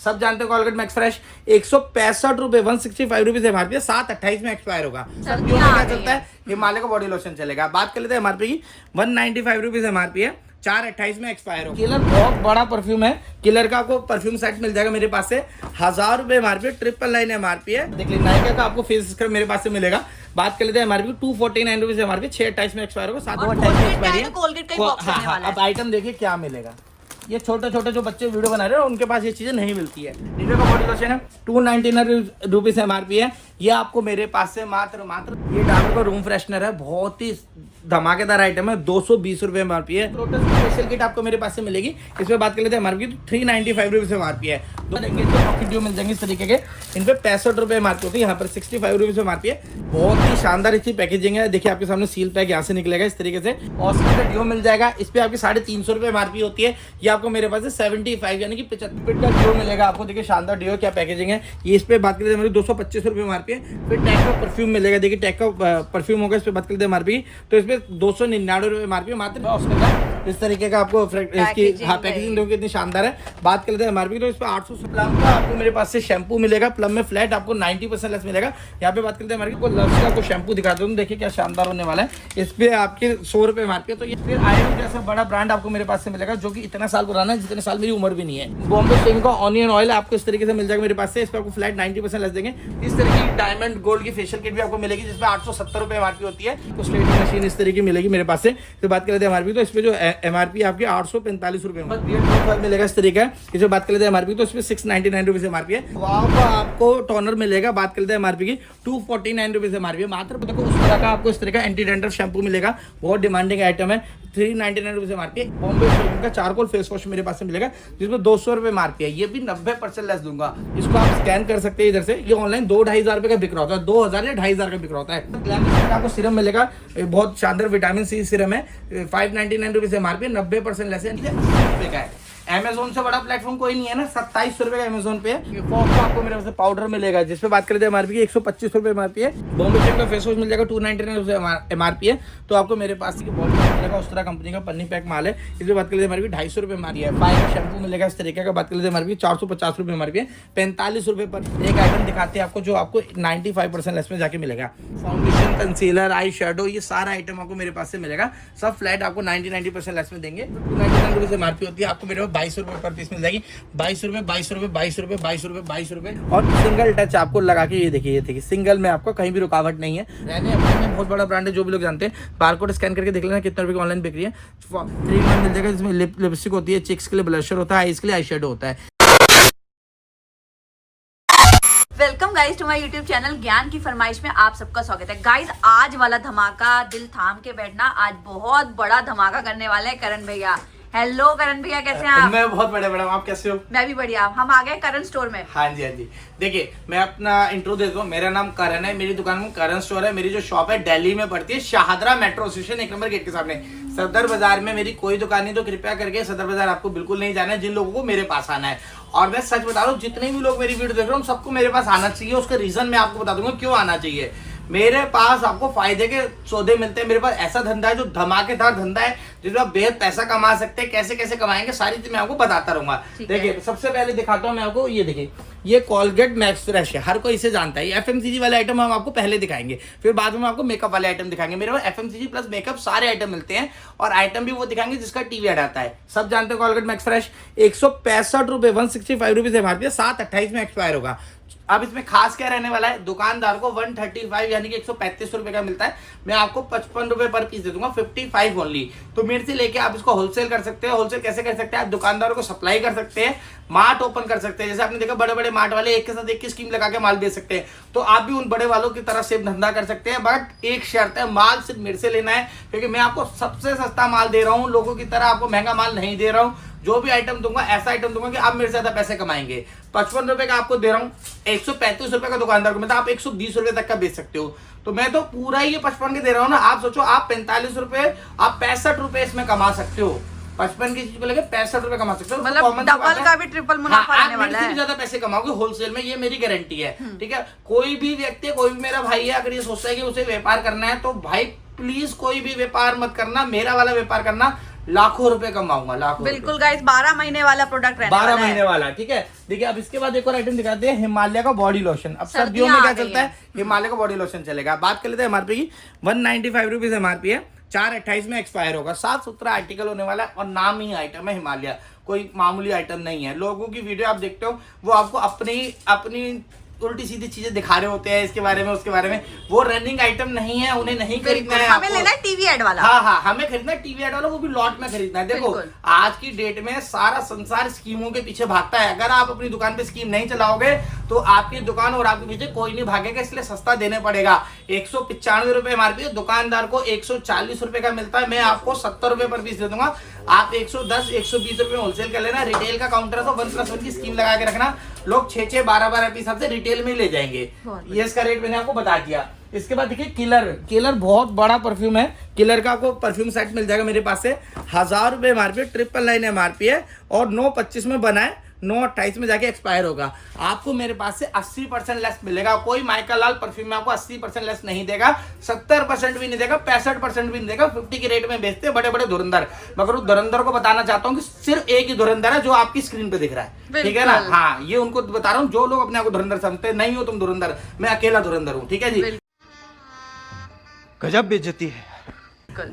सब जानते हो कोलगेट मैक्स फ्रेश 165 रुपए 165 रुपीज एमआरपी है, 7/28 में एक्सपायर होगा। सर्दियों में क्या चलता है, हिमालय का बॉडी लोशन चलेगा। बात कर लेते हैं एमआरपी की, 195 रुपीज एमआरपी है, 4/28 में एक्सपायर होगा। किलर बहुत बड़ा परफ्यूम है, किलर का आपको परफ्यूम सेट मिल जाएगा मेरे पास से, 1000 रुपए एमआरपी, 999 एमआरपी है। देख लीजिए नायका का आपको फेस स्क्रब मेरे पास से मिलेगा। बात कर लेते हैं एमआरपी 249 रुपीज एमआरपी, 6/28 में एक्सपायर होगा, 7/28 में एक्सपायर है। अब आइटम देखिए क्या मिलेगा। ये छोटे छोटे जो बच्चे वीडियो बना रहे हैं उनके पास ये चीजें नहीं मिलती है। निविया का बॉडी लोशन है, 299 रुपीज एमआरपी है। ये आपको मेरे पास से मात्र ये डाबर का रूम फ्रेशनर है, बहुत ही धमाकेदार आइटम है, 220 रुपए एमआरपी है। लोटस की फेशियल किट आपको मेरे पास से मिलेगी। इसमें बात कर लेते हैं एमआरपी तो 395 रुपीज एमआरपी है। दो पॉकेट ड्यू मिल जाएंगे इस तरीके के, इन पे 65 रुपए एमआरपी होती है, यहाँ पर 65 रुपीज एमआरपी है। बहुत ही शानदार इसकी पैकेजिंग है, देखिए आपके सामने सील पैक यहाँ से निकलेगा इस तरीके से। ऑस्कर का ड्यू मिल जाएगा, इस पे आपकी 350 रुपए एमआरपी होती है। ये आपको मेरे पास से 75 यानी कि 75 का ड्यू मिलेगा आपको। देखिए शानदार ड्यू, क्या पैकेजिंग है ये। इस पे बात करते हैं 225 रुपए एमआरपी है। फिर टैग का परफ्यूम मिलेगा, देखिए टैग का परफ्यूम होगा, इस पे बात करते हैं एमआरपी तो इस पे 299 रुपए एमआरपी मात्र। ऑस्कर का इस तरीके का आपको इसकी पैकेजिंग देखो कितनी शानदार है। बात करते हैं एमआरपी तो इस पे 800 प्लम का आपको मेरे पास से शैम्पू मिलेगा, प्लम में फ्लैट आपको 90% लेस मिलेगा। यहाँ पे बात करते हैं एमआरपी को लक्स का आपको शैम्पू दिखाता हूँ, देखिए क्या शानदार होने वाला है। इस पे आपके 100 रुपए एमआरपी है। तो ये फिर आयरन जैसा बड़ा ब्रांड आपको मेरे पास से मिलेगा, जो कि इतना साल पुराना है जितने साल मेरी उम्र भी नहीं है। बॉम्बे शेविंग का ऑनियन ऑयल आपको इस तरीके से मिल जाएगा मेरे पास से, इस पे आपको फ्लैट 90% लेस देंगे। इस तरीके की डायमंड गोल्ड की फेशियल किट भी आपको मिलेगी, जिसमें 870 रुपए एमआरपी होती है। तो स्ट्रेटिंग मशीन इस तरीके की मिलेगी मेरे पास से। तो बात कर लेते हैं एमआरपी तो इस पे जो एमआरपी आपकी 845 रुपए मिलेगा इस तरीके का। इस पे बात कर लेते हैं एमआरपी तो इस पे 699 रुपीज एमआरपी है। आपको टोनर मिलेगा, बात कर लेते हैं एमआरपी की 249 रुपीज एमआरपी है मात्र। देखो उस तरह का आपको इस तरह का एंटी डेंड्रफ शैम्पू मिलेगा, बहुत डिमांडिंग आइटम है, 399 रुपीज एमआरपी। बॉम्बे शेविंग का चारकोल फेस वॉश मेरे पास से मिलेगा, जिसमें 200 रुपए एमआरपी है। ये भी 90% लेस दूंगा। इसको आप स्कैन कर सकते हैं इधर से। ये ऑनलाइन 2-2,500 रुपए का बिक रहा होता है, 2000 या 2,500 का बिक रहा होता है। ग्लैमर आपको सीरम मिलेगा, बहुत शानदार विटामिन सी सीरम है, 599 रुपीज एमआरपी, 90% लेस है। Amazon से बड़ा प्लेटफॉर्म कोई नहीं है ना, 27 रुपए का Amazon पे है। आपको मेरे पास पाउडर मिलेगा, जिसपे बात करते हैं एमआरपी की 125 रुपए एमआरपी है। बॉम्बे शेविंग का फेस वॉश मिल जाएगा, 299 रुपए एमआरपी है। तो आपको मेरे पास बॉडी मिलेगा, उस तरह कंपनी का पन्नी पैक माल है। इस पे बात कर लेते हैं एमआरपी 250 रुपए एमआरपी है। 5 का शैम्पू मिलेगा इस तरीके का, बात कर लेते हैं एमआरपी 450 रुपए एमआरपी है। 45 रुपए पर एक आइटम दिखाते हैं आपको, जो आपको 95% लेस में जाके मिलेगा। फाउंडेशन, कंसीलर, आई शेडो, ये सारा आइटम आपको मेरे पास से मिलेगा। सब फ्लैट आपको 90% लेस में देंगे। 299 रुपीज एमआरपी होती है, आपको मेरे पास 22 रुपए पर पीस मिल जाएगी। 22 रुपए 22 रुपए 22 रुपए 22 रुपए 22 रुपए। और सिंगल टच आपको लगा के ये देखिए सिंगल में आपको कहीं भी रुकावट नहीं है। रहने अपने में बहुत बड़ा ब्रांड है, जो भी लोग जानते हैं। बारकोड स्कैन करके देख लेना कितने रुपए की ऑनलाइन बिक रही है। 3 इन 1 मिल जाएगा, जिसमें लिपस्टिक होती है, चिक्स के लिए ब्लशर होता है, आईज के लिए आई शेडो होता है। Welcome guys to my YouTube channel ज्ञान की फरमाइश में आप सबका स्वागत है। गाइज आज वाला धमाका दिल थाम के बैठना, आज बहुत बड़ा धमाका करने वाले हैं करण भैया। हेलो करण भैया, कैसे हैं आप? मैं बहुत बढ़िया, आप कैसे हो? मैं भी बढ़िया। हम आ गए करण स्टोर में। हाँ जी हाँ जी। देखिए मैं अपना इंट्रो दे दूं, मेरा नाम करण है, मेरी दुकान में करण स्टोर है। मेरी जो शॉप है दिल्ली में पड़ती है, Shahdara metro station 1 number gate के सामने। सदर बाजार में मेरी कोई दुकान नहीं, तो कृपया करके सदर बाजार आपको बिल्कुल नहीं जाना है, जिन लोगों को मेरे पास आना है। और मैं सच बता रहा हूँ, जितने भी लोग मेरी वीडियो देख रहे हो सबको मेरे पास आना चाहिए। उसका रीजन मैं आपको बता दूंगा क्यों आना चाहिए। मेरे पास आपको फायदे के सौदे मिलते हैं। मेरे पास ऐसा धंधा है जो धमाकेदार धंधा है, जिसमें आप बेहद पैसा कमा सकते हैं। कैसे कैसे कमाएंगे सारी चीज मैं आपको बताता रहूंगा। देखिए सबसे पहले दिखाता हूँ मैं आपको, ये देखिए ये कोलगेट मैक्स फ्रेश है, हर कोई इसे जानता है। ये एफएमसीजी वाले आइटम हम आपको पहले दिखाएंगे, फिर बाद में आपको मेकअप वाले आइटम दिखाएंगे। मेरे पास एफएमसीजी प्लस मेकअप सारे आइटम मिलते हैं, और आइटम भी वो दिखाएंगे जिसका टीवी ऐड आता है। सब जानते हो कोलगेट मैक्स फ्रेश 165 रुपए 165 रुपीज एमआरपी है, 7/28 में एक्सपायर होगा। अब इसमें खास क्या रहने वाला है, दुकानदार को 135 यानी कि 135 रुपए का मिलता है, मैं आपको 55 रुपए पर पीस दे दूंगा, 55 ओनली। तो मेरे से लेके आप इसको होलसेल कर सकते हैं। होलसेल कैसे कर सकते हैं, आप दुकानदारों को सप्लाई कर सकते हैं, मार्ट ओपन कर सकते हैं। जैसे आपने देखा बड़े बड़े मार्ट वाले एक के साथ एक की स्कीम लगा के माल बेच सकते हैं, तो आप भी उन बड़े वालों की तरह से धंधा कर सकते हैं। बट एक शर्त है, माल सिर्फ मेरे से लेना है, क्योंकि मैं आपको सबसे सस्ता माल दे रहा हूँ, लोगों की तरह आपको महंगा माल नहीं दे रहा हूँ। जो भी आइटम दूंगा ऐसा आइटम दूंगा कि आप मेरे से ज्यादा पैसे कमाएंगे। 55 रुपए का आपको दे रहा हूँ, 135 रुपए का दुकानदार को, मतलब आप 120 रुपए तक का बेच सकते हो। तो मैं तो पूरा ही ये 55 के दे रहा हूँ ना। आप सोचो, आप 45 रुपए, आप 65 रुपए इसमें कमा सकते हो। 55 की चीज को लेकर 65 रुपए कमा सकते हो, मतलब डबल का भी ट्रिपल मुनाफा रहने वाला है। ज्यादा पैसे कमाओगे होलसेल में, ये मेरी गारंटी है। ठीक है, कोई भी व्यक्ति, कोई भी मेरा भाई है, अगर ये सोचता है कि उसे व्यापार करना है, तो भाई प्लीज कोई भी व्यापार मत करना, मेरा वाला व्यापार करना। लाखों रुपए कमाऊंगा, लाखों। बिल्कुल गाइस, 12 महीने वाला प्रोडक्ट रहने 12 वाला है। महीने वाला, ठीक है। देखिए अब इसके बाद एक और आइटम दिखाते हैं, हिमालय का बॉडी लोशन। अब सर्दियों सर्दियां में आ क्या गई चलता है, हिमालय का बॉडी लोशन चलेगा। बात कर लेते हैं एमआरपी की। 195 रुपीज एमआरपी है, 4/28 में एक्सपायर होगा। साफ सुथरा आर्टिकल होने वाला है और नाम ही आइटम है हिमालय, कोई मामूली आइटम नहीं है। लोगों की वीडियो आप देखते हो, वो आपको अपनी उल्टी सीधी चीजें दिखा रहे होते हैं, इसके बारे में उसके बारे में। वो रनिंग आइटम नहीं है, उन्हें नहीं खरीदना है। हमें आपको लेना है टीवी एड वाला। हाँ, हमें खरीदना है टीवी एड वाला, वो भी लॉट में खरीदना है। देखो बिल्कुल। आज की डेट में सारा संसार स्कीमों के पीछे भागता है। अगर आप अपनी दुकान पे स्कीम नहीं चलाओगे तो आपकी दुकान और आपके पीछे कोई नहीं भागेगा, इसलिए सस्ता देने पड़ेगा। 195 रुपए एमआरपी, दुकानदार को 140 रुपए का मिलता है, मैं आपको 70 रुपए पर पीस दे दूंगा। आप 110 120 रुपए होलसेल कर लेना। रिटेल का काउंटर है तो 1+1 की स्कीम लगा के रखना, लोग 6 12 पीस आपसे रिटेल में ले जाएंगे। ये इसका रेट मैंने आपको बता दिया। इसके बाद देखिए किलर बहुत बड़ा परफ्यूम है। किलर का आपको परफ्यूम सेट मिल जाएगा मेरे पास से, 1000 रुपए एमआरपी, 999 एमआरपी है और 9/25 में बना है, 9/28 में जाके एक्सपायर होगा। आपको मेरे पास से 80% लेस मिलेगा। कोई माइका लाल परफ्यूम में आपको 80% लेस नहीं देगा, 70% भी नहीं देगा, 65% भी नहीं देगा। 50 के रेट में बेचते हैं बड़े बड़े धुरंधर। मगर उस धुरंधर को बताना चाहता हूँ कि सिर्फ एक ही धुरंधर है जो आपकी स्क्रीन पे दिख रहा है, ठीक है ना। हाँ, ये उनको बता रहा हूँ जो लोग अपने आप को धुरंधर समझते हैं। नहीं हो तुम धुरंधर, मैं अकेला धुरंधर हूँ, ठीक है जी। गजब बेइज्जती है।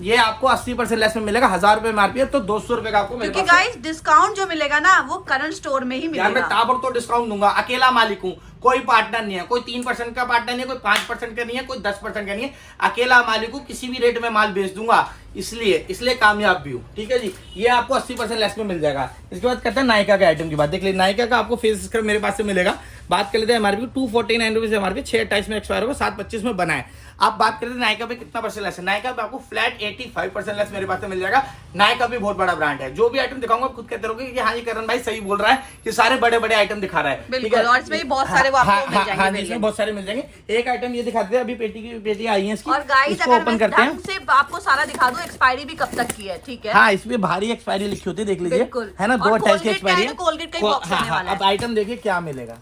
ये आपको 80% लेस में मिलेगा। 1000 रुपए एमआरपी है तो 200 रुपए का आपको मेरे क्योंकि पास गाइस डिस्काउंट जो मिलेगा ना वो करंट स्टोर में ही यार मैं मिलेगा। ताबड़तोड़ डिस्काउंट दूंगा। अकेला मालिक हूँ, कोई पार्टनर नहीं है, कोई 3% का पार्टनर नहीं है, कोई 5% का नहीं है, कोई 10% का नहीं है। अकेला मालिक हूँ, किसी भी रेट में माल बेच दूंगा, इसलिए कामयाब भी हूँ, ठीक है जी। ये आपको 80% लेस में मिल जाएगा। इसके बाद कहते हैं नायका के आइटम की बात देख लीजिए। नायका का आपको फेस स्क्रब मेरे पास से मिलेगा। बात कर लेते हैं एमआरपी 249 रुपीज एमआरपी, 6/28 में एक्सपायर होगा, 7/25 में बना है। आप बात करते हैं नायका पे कितना परसेंट लेस है। नायका पे आपको फ्लैट 85% लेस मेरे पास से मिल जाएगा। नायका भी बहुत बड़ा ब्रांड है। जो भी आइटम दिखाऊंगा खुद कहते रहोगे कि हाँ ये करण भाई सही बोल रहा है, ये सारे बड़े बड़े आइटम दिखा रहा है। बिल्कुल, और इसमें भी बहुत सारे वो आपको मिल जाएंगे। हाँ, इसमें बहुत सारे मिल जाएंगे। एक आइटम ये दिखाते हैं, अभी पेटी आई है इसकी, और गाइस इसको अगर ओपन मैं करते हैं। ढंग से आपको सारा दिखा दूं, एक्सपायरी भी कब तक की है, ठीक है। हाँ, इसमें भारी एक्सपायरी लिखी होती है, देख लीजिए, बिल्कुल। है ना। और 2/28 की कोलगेट एक्सपायरी का है तो कोलगेट का ही बॉक्स होने वाला है। अब आइटम देखिए क्या मिलेगा।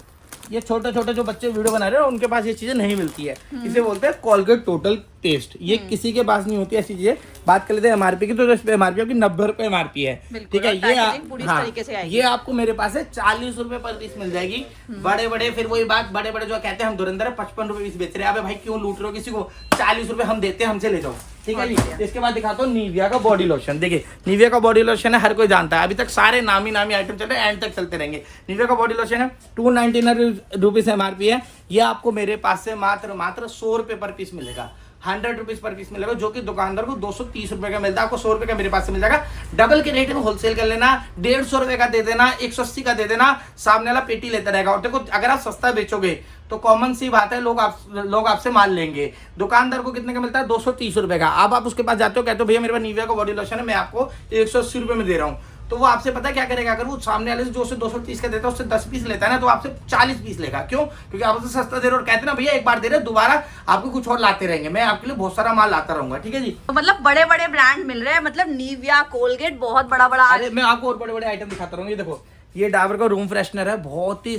ये छोटे छोटे जो बच्चे वीडियो बना रहे हैं उनके पास ये चीजें नहीं मिलती है। इसे बोलते हैं कोलगेट टोटल पेस्ट। ये किसी के पास नहीं होती ऐसी चीजें। बात कर लेते हैं एमआरपी की, तो इस पे एमआरपी आपकी 90 रुपए एमआरपी है, ठीक है। ये आपको मेरे पास है 40 रुपए पर पीस मिल जाएगी। बड़े बड़े फिर वही बात, बड़े बड़े जो कहते हैं हम धुरंधर है 55 रुपए पीस बेच रहे हैं। अबे भाई क्यों लूट रहे हो किसी को, 40 रुपए हम देते हैं, हमसे ले जाओ, ठीक है जी। इसके बाद दिखाता हूँ निविया का बॉडी लोशन। देखिए निविया का बॉडी लोशन है, हर कोई जानता है। अभी तक सारे नामी आइटम चल रहे हैं, एंड तक चलते रहेंगे। निविया का बॉडी लोशन है, 299 रुपीज एमआरपी है। ये आपको मेरे पास से मात्र 100 रुपए पर पीस मिलेगा। 100 रुपीज पर पीस मिलेगा, जो कि दुकानदार को 230 रुपए का मिलता है, आपको 100 रुपए का मेरे पास से मिल जाएगा। डबल के रेट में होलसेल कर लेना, 150 रुपए का दे देना, 180 का दे देना, सामने वाला पेटी लेता रहेगा। और देखो अगर आप सस्ता बेचोगे तो कॉमन सी बात है, लोग आपसे माल लेंगे। दुकानदार को कितने का मिलता है, 230 रुपए का। अब आप उसके पास जाते हो, कहते हो भैया मेरे पास निविया का बॉडी लोशन है, मैं आपको 180 रुपए में दे रहा हूँ। तो वो आपसे पता क्या करेगा, अगर वो सामने वाले से जो उसे 230 का देता है उससे 10 पीस लेता है ना, तो आपसे 40 पीस लेगा। क्यों? क्योंकि आप उसे सस्ता दे रहे हो और कहते हैं ना भैया एक बार दे रहे, दोबारा आपको कुछ और लाते रहेंगे। मैं आपके लिए बहुत सारा माल लाता रहूंगा, ठीक है जी। तो मतलब बड़े बड़े ब्रांड मिल रहे हैं, मतलब निविया, कोलगेट, बहुत बड़ा बड़ा। अरे मैं आपको और बड़े बड़े आइटम दिखाता रहूंगा। ये देखो, ये डाबर का रूम फ्रेशनर है, बहुत ही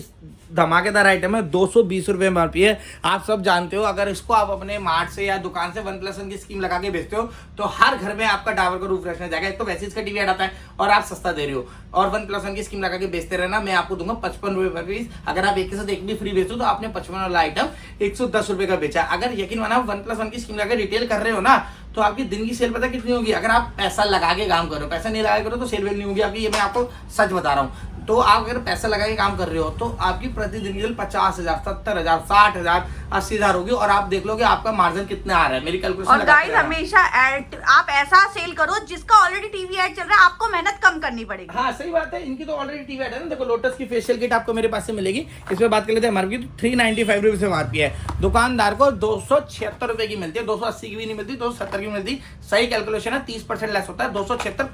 धमाकेदार आइटम है, 220 रुपए एमआरपी है। आप सब जानते हो, अगर इसको आप अपने मार्ट से या दुकान से 1+1 की स्कीम लगा के बेचते हो तो हर घर में आपका डाबर का रूम फ्रेशनर जाएगा। एक तो वैसे इसका टीवी ऐड आता है और आप सस्ता दे रहे हो, और 1+1 की स्कीम लगा के बेचते रहना। मैं आपको दूंगा 55 रुपए पर पीस। अगर आप एक के साथ एक भी फ्री बेचो तो आपने 55 वाला आइटम 110 रुपए का बेचा। अगर यकीन माना 1+1 की स्कीम लगा रिटेल कर रहे हो ना, तो आपकी दिन की सेल पता कितनी होगी। अगर आप पैसा लगा के काम करो, पैसा नहीं लगा करो तो सेल वेल नहीं होगी आपकी। ये मैं आपको सच बता रहा हूँ। तो आप अगर पैसा लगा के काम कर रहे हो तो आपकी प्रतिदिन की 50,000, 70,000, 60,000, 80,000 होगी, और आप देख लोगे आपका मार्जिन कितना आ रहा है। मेरी कैलकुलेशन और गाइस हमेशा एड आप ऐसा सेल करो जिसका ऑलरेडी टीवी एड चल रहा है, आपको मेहनत कम करनी पड़ेगी। हाँ सही बात है, इनकी तो ऑलरेडी टीवी एड है ना। देखो लोटस की फेशियल किट आपको मेरे पास से मिलेगी। इसमें बात कर लेते हैं एमआरपी की, तो 395 रुपए एमआरपी है। दुकानदार को 276 रुपए की मिलती है, 280 की भी नहीं मिलती, 270 की मिलती। सही कैलकुलेशन है, 30% लेस होता है, 276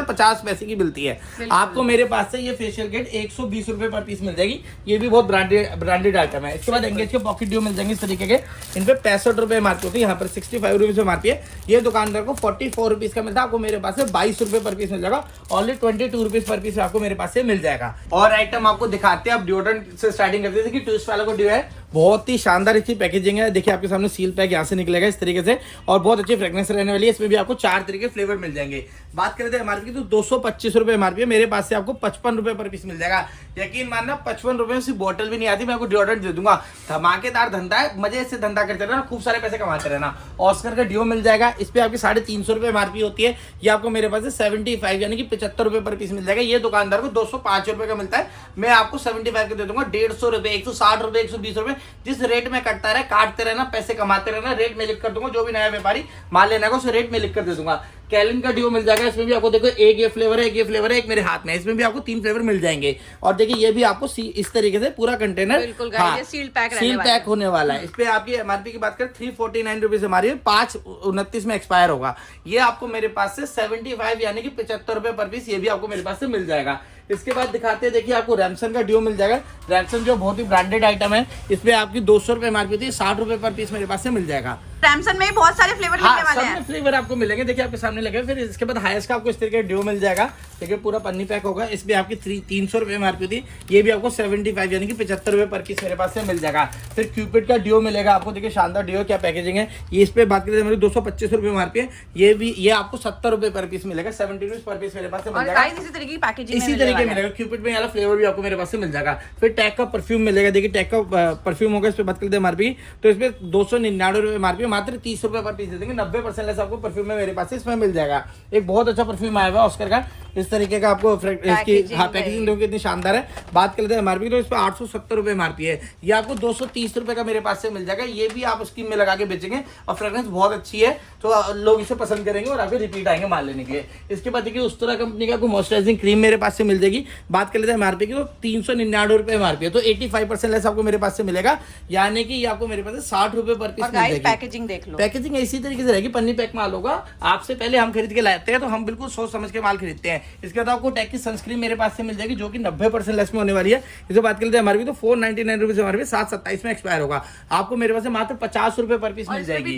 50 पैसे की मिलती है। आपको मेरे पास से ये फेशियल किट 120 रुपए पर पीस मिल जाएगी। ये भी बहुत ब्रांडेड आइटम है। इसके बाद एंगेज के पॉकेट ड्यू मिल जाएंगे इस तरीके के। इन पे 65 रुपए एमआरपी होती है, यहाँ पर 65 रुपीज एमआरपी है। ये दुकानदार को 44 रुपीज का मिलता है, आपको मेरे पास से 22 रुपए पर पीस मिल जाएगा। ऑनली 22 रुपीज पर पीस आपको मेरे पास से मिल जाएगा। और आइटम आपको दिखाते हैं, अब डिओड्रेंट से स्टार्टिंग करते थे कि ट्विस्ट वाला को ड्यू है बहुत ही शानदार इसकी पैकेजिंग है। देखिए आपके सामने सील पैक यहाँ से निकलेगा इस तरीके से और बहुत अच्छी फ्रेग्रेंस रहने वाली है। इसमें भी आपको 4 तरीके फ्लेवर मिल जाएंगे। बात करें तो एमआरपी की तो 225 रुपए एमआरपी है, मेरे पास से आपको 55 रुपए पर पीस मिल जाएगा। यकीन मानना 55 रुपए में सिर्फ बॉटल भी नहीं आती, मैं आपको डिओड्रेंट दे दूंगा। धमाकेदार धंधा है, मजे से धंधा करते रहना, खूब सारे पैसे कमाते रहना। ऑस्कर का डिओ मिल जाएगा, इस पे आपकी 350 रुपए एमआरपी होती है, ये आपको मेरे पास से 75 यानी कि 75 रुपए पर पीस मिल जाएगा। ये दुकानदार को 205 रुपए का मिलता है, मैं आपको 75 का दे दूंगा। 150 रुपए, 160 रुपए, 120 रुपए, जिस रेट में कटता रहे काटते रहना, पैसे कमाते रहना। रेट में लिख कर दूंगा, जो भी नया व्यापारी माल लेना है उस रेट में लिख कर दे दूंगा। कैलिन का डिओ मिल जाएगा, इसमें भी आपको देखो एक ये फ्लेवर है, एक ये फ्लेवर है, एक मेरे हाथ में है, इसमें भी आपको 3 फ्लेवर मिल जाएंगे। और देखिए ये भी आपको इस तरीके से पूरा कंटेनर सील पैक होने वाला है। इस पे आपकी एमआरपी की बात करें 349 रुपीज हमारी 5/29 में एक्सपायर होगा। ये आपको मेरे पास से 75 यानी कि 75 रुपए पर पीस, ये भी आपको मेरे पास से मिल जाएगा। इसके बाद दिखाते हैं, देखिए आपको रैमसन का डिओ मिल जाएगा। रैमसन जो बहुत ही ब्रांडेड आइटम है, इस पे आपकी 200 रुपए एमआरपी होती है, 60 रुपए पर पीस मेरे पास से मिल जाएगा। रैमसन में बहुत सारे फ्लेवर मिलने वाले हैं। फ्लेवर आपको मिलेंगे, देखिए आपके सामने लगे। फिर इसके बाद हाईएस्ट का आपको इस तरीके का डिओ मिल जाएगा। देखिए पूरा पन्नी पैक होगा, इस पे आपकी 300 रुपए एमआरपी होती है, ये भी आपको 75 यानी कि 75 रुपए पर पीस मेरे पास से मिल जाएगा। फिर क्यूपिड का डिओ मिलेगा आपको, देखिए शानदार डिओ, क्या पैकेजिंग है। ये इस पे बात करें मेरी 225 रुपए एमआरपी है, ये आपको 70 रुपए पर पीस मिलेगा, 70 रुपीज पर पीस मेरे पास से मिल जाएगा। इसी तरीके की पैकेजिंग इसी तरीके मिलेगा। क्यूपिड में वाला फ्लेवर भी आपको मेरे पास से मिल जाएगा। फिर टैग का परफ्यूम मिलेगा, देखिए टैग का परफ्यूम होगा, इस पे बात करते हैं एमआरपी, तो इस पे 299 रुपए एमआरपी, मात्र 30 रुपए पर पीस दे देंगे। 90% लेस आपको परफ्यूम में मेरे पास इसमें मिल जाएगा। एक बहुत अच्छा परफ्यूम आया हुआ ऑस्कर का, इस तरीके का आपको इसकी पैकेजिंग देखो कितनी शानदार है। बात कर लेते हैं एमआरपी, तो इस पे 870 रुपए एमआरपी है, ये आपको 230 रुपए का मेरे पास से मिल जाएगा। ये भी आप स्कीम में लगा के बेचेंगे और फ्रेग्रेंस बहुत अच्छी है, तो लोग इसे पसंद करेंगे और आपको रिपीट आएंगे माल लेने के लिए। इसके बाद देखिए उस्तरा कंपनी का आपको मॉइस्चराइजिंग क्रीम मेरे पास से मिल जाएगी। बात कर लेते हैं एमआरपी की, तो 399 रुपए एमआरपी है, तो 85% लेस आपको मेरे पास से मिलेगा, यानी कि ये आपको मेरे पास से 60 रुपए पर पीस मिल जाएगी। पैकेजिंग देख लो, पैकेजिंग इसी तरीके से रहेगी, पन्नी पैक माल होगा। आपसे पहले हम खरीद के लाते हैं, तो हम बिल्कुल सोच समझ के माल खरीदते हैं। इसके बाद आपको टैग की सनस्क्रीन मेरे पास से मिल जाएगी, जो कि 90% लेस में होने वाली है। इसे बात करते हैं हमारी, तो 499 रुपीज हमारे 7/27 में एक्सपायर होगा। आपको मेरे पास से मात्र 50 रुपए पर पीस मिल जाएगी।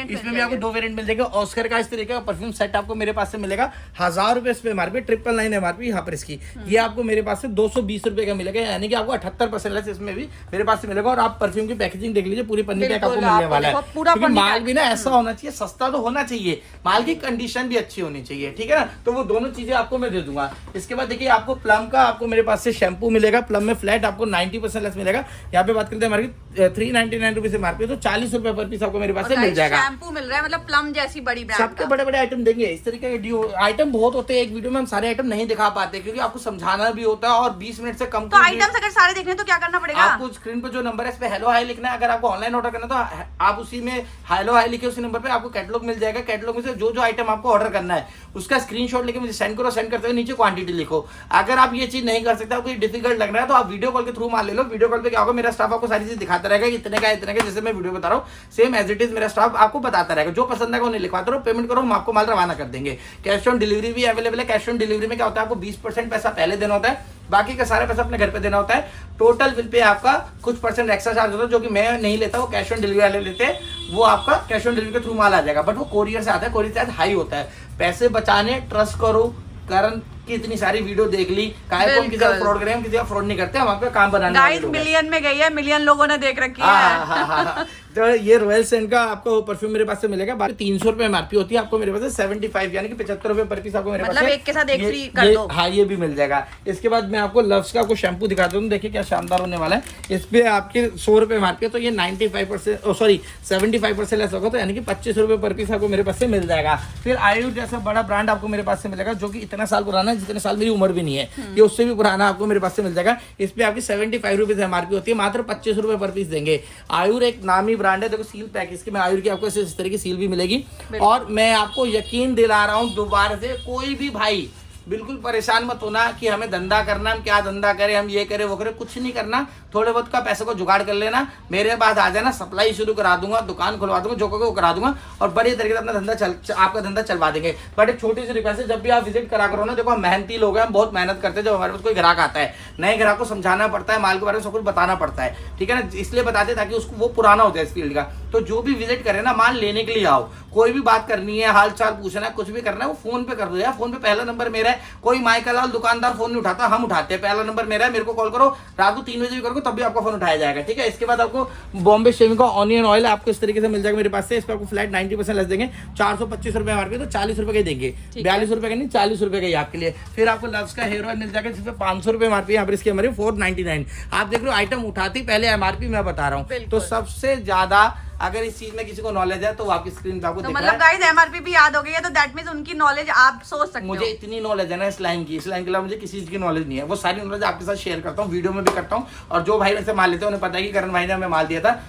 इसमें भी आपको 2 वेरिएंट मिल जाएगा। ऑस्कर का इस तरीके का परफ्यूम सेट आपको मेरे पास से मिलेगा, 1000 रुपए इस पे एमआरपी, 999 एमआरपी यहाँ पर इसकी। ये आपको मेरे पास से 220 रुपए का मिलेगा, यानी कि आपको 78% लेस इसमें भी मेरे पास से मिलेगा। और आप परफ्यूम की पैकेजिंग देख लीजिए, पूरी पन्नी पैक आपको मिलने वाला है। क्योंकि माल भी ना ऐसा होना चाहिए, सस्ता तो होना चाहिए, माल की कंडीशन भी अच्छी होनी चाहिए, ठीक है ना। तो वो दोनों चीजें आपको मैं दे दूंगा। इसके बाद देखिए आपको प्लम का आपको मेरे पास से शैम्पू मिलेगा, प्लम में फ्लैट आपको 90% लेस मिलेगा। यहाँ पे बात करते हैं हमारी 399 रुपीज एमआरपी, तो 40 रुपए पर पीस आपको मेरे पास से मिल जाएगा। शैम्पू मिल रहा है, मतलब प्लम जैसी बड़ी ब्रांड सबके बड़े बड़े आइटम देंगे। इस तरीके के डिओ आइटम बहुत होते हैं, एक वीडियो में हम सारे आइटम नहीं दिखा पाते, क्योंकि आपको समझाना भी होता है और 20 मिनट से कम। तो आइटम्स अगर सारे देखने तो क्या करना पड़ेगा? आपको स्क्रीन पे जो नंबर है इस पे हेलो हाई लिखना है। अगर आपको ऑनलाइन ऑर्डर करना है तो आप उसी में हेलो हाई लिखे, उसी नंबर पे आपको कैटलॉग मिल जाएगा। कैटलॉग में से जो जो आइटम आपको ऑर्डर करना है उसका स्क्रीनशॉट लेके मुझे सेंड करो। सेंड करते हुए नीचे क्वांटिटी लिखो। अगर आप ये चीज नहीं कर सकते, आपको डिफिकल्ट लग रहा है, तो आप वीडियो कॉल के थ्रू माल ले लो। वीडियो कॉल पे क्या होगा, मेरा स्टाफ आपको सारी चीज दिखाता रहेगा, इतने का इतने का, जैसे मैं वीडियो बता रहा हूँ सेम एज इट इज मेरा स्टाफ आपको बताता रहेगा। जो पसंद है उन्हें लिखवाते रहो, पेमेंट करो, हम आपको माल रवाना कर देंगे। कैश ऑन डिलीवरी भी अवेलेबल है। कैश ऑन डिलीवरी में क्या होता है, आपको 20% पैसा पहले देना होता है, बाकी का सारा पैसा अपने घर पे देना होता है। टोटल बिल पे आपका कुछ परसेंट एक्स्ट्रा चार्ज होता है, जो कि मैं नहीं लेता, वो कैश ऑन डिलीवरी वाले लेते हैं। वो आपका कैश ऑन डिलीवरी के थ्रू माल आ जाएगा, बट वो कोरियर से आता है, कोरियर चार्ज हाई होता है। पैसे बचाने, ट्रस्ट करो, करण की इतनी सारी वीडियो देख ली, काहे को हम किसी का फ्रॉड करें, हम किसी का फ्रॉड नहीं करते, हम आपका काम बनाने गाइस मिलियन में गई है, मिलियन लोगों ने देख रखी है। तो ये रॉयल सेंट का आपको परफ्यूम मेरे पास से मिलेगा, बाकी 300 रुपए एमआरपी होती है, आपको मेरे पास से 75 यानी कि 75 रुपए पर पीस आपको मेरे पास मतलब एक के साथ एक फ्री कर दो। हाँ, ये भी मिल जाएगा। इसके बाद मैं आपको लव्स का आपको शैम्पू दिखाता हूँ, देखिए क्या शानदार होने वाला है। इस पे आपके 100 रुपए एमआरपी है, तो ये 95% सॉरी 75% लेस होगा, तो यानी कि 25 रुपए पर पीस आपको मेरे पास से मिल जाएगा। फिर आयुर जैसा बड़ा ब्रांड आपको मेरे पास से मिलेगा, जो कि इतना साल पुराना है, जितने साल मेरी उम्र भी नहीं है, ये उससे भी पुराना आपको मेरे पास से मिल जाएगा। इस पे आपकी 75 रुपीज एमआरपी होती है, मात्र 25 रुपए पर पीस देंगे। आयुर एक नामी ब्रांड है, देखो सील पैक इसके में आयुर की आपको इस तरह की सील भी मिलेगी। और मैं आपको यकीन दिला रहा हूं दोबारा से, कोई भी भाई बिल्कुल परेशान मत होना कि हमें धंधा करना, हम क्या धंधा करें, हम ये करें वो करें, कुछ नहीं करना। थोड़े बहुत का पैसे को जुगाड़ कर लेना, मेरे बाद आ जाना, सप्लाई शुरू करा दूंगा, दुकान खुलवा दूंगा, जो को करा दूंगा और बड़े तरीके से अपना धंधा आपका धंधा चलवा देंगे। बट एक छोटी सी रिक्वेस्ट है, जब भी आप विजिट करा करो ना, देखो हम मेहनती लोग हैं, हम बहुत मेहनत करते हैं। जब हमारे पास कोई ग्राहक आता है, नए ग्राहक को समझाना पड़ता है, माल के बारे में सब कुछ बताना पड़ता है, ठीक है ना, इसलिए बताते ताकि उसको वो पुराना हो जाए इस फील्ड का। तो जो भी विजिट करे ना, माल लेने के लिए आओ, कोई भी बात करनी है, हाल चाल पूछना है, कुछ भी करना है, वो फोन पे कर दो यार। फोन पे पहला नंबर मेरा है, कोई माइका लाल दुकानदार फोन नहीं उठाता, हम उठाते हैं। पहला नंबर मेरा है, मेरे को कॉल करो, रात को 3 बजे भी करो तब भी आपका फोन उठाया जाएगा, ठीक है। इसके बाद आपको बॉम्बे शेविंग का ऑनियन ऑयल आपको इस तरीके से मिल जाएगा मेरे पास से। इस पर आपको फ्लैट 90% लेस देंगे, 425 रुपए एमआरपी, तो 40 रुपए का ही देंगे, 42 रुपए का नहीं, 40 रुपए का ही आपके लिए। फिर आपको लव्स का हेयर ऑयल मिल जाएगा जिसपे 500 रुपए एमआरपी, यहाँ पर इसकी हमारी 499। आप देख लो आइटम उठाती पहले एमआरपी मैं बता रहा हूँ। तो सबसे ज्यादा अगर इस चीज में किसी को नॉलेज है तो वो आपकी स्क्रीन पे आपको तो दिख रहा मतलब है। गाइस एमआरपी भी याद हो गई है, तो दैट मींस उनकी नॉलेज आप सोच सकते हो। मुझे इतनी नॉलेज है ना इस लाइन के अलावा मुझे किसी चीज की नॉलेज नहीं है। वो सारी नॉलेज आपके साथ शेयर करता हूँ, वीडियो में भी करता हूँ। और जो भाई मेरे से माल लेते हैं उन्हें पता है कि करण भाई ने हमें माल दिया था,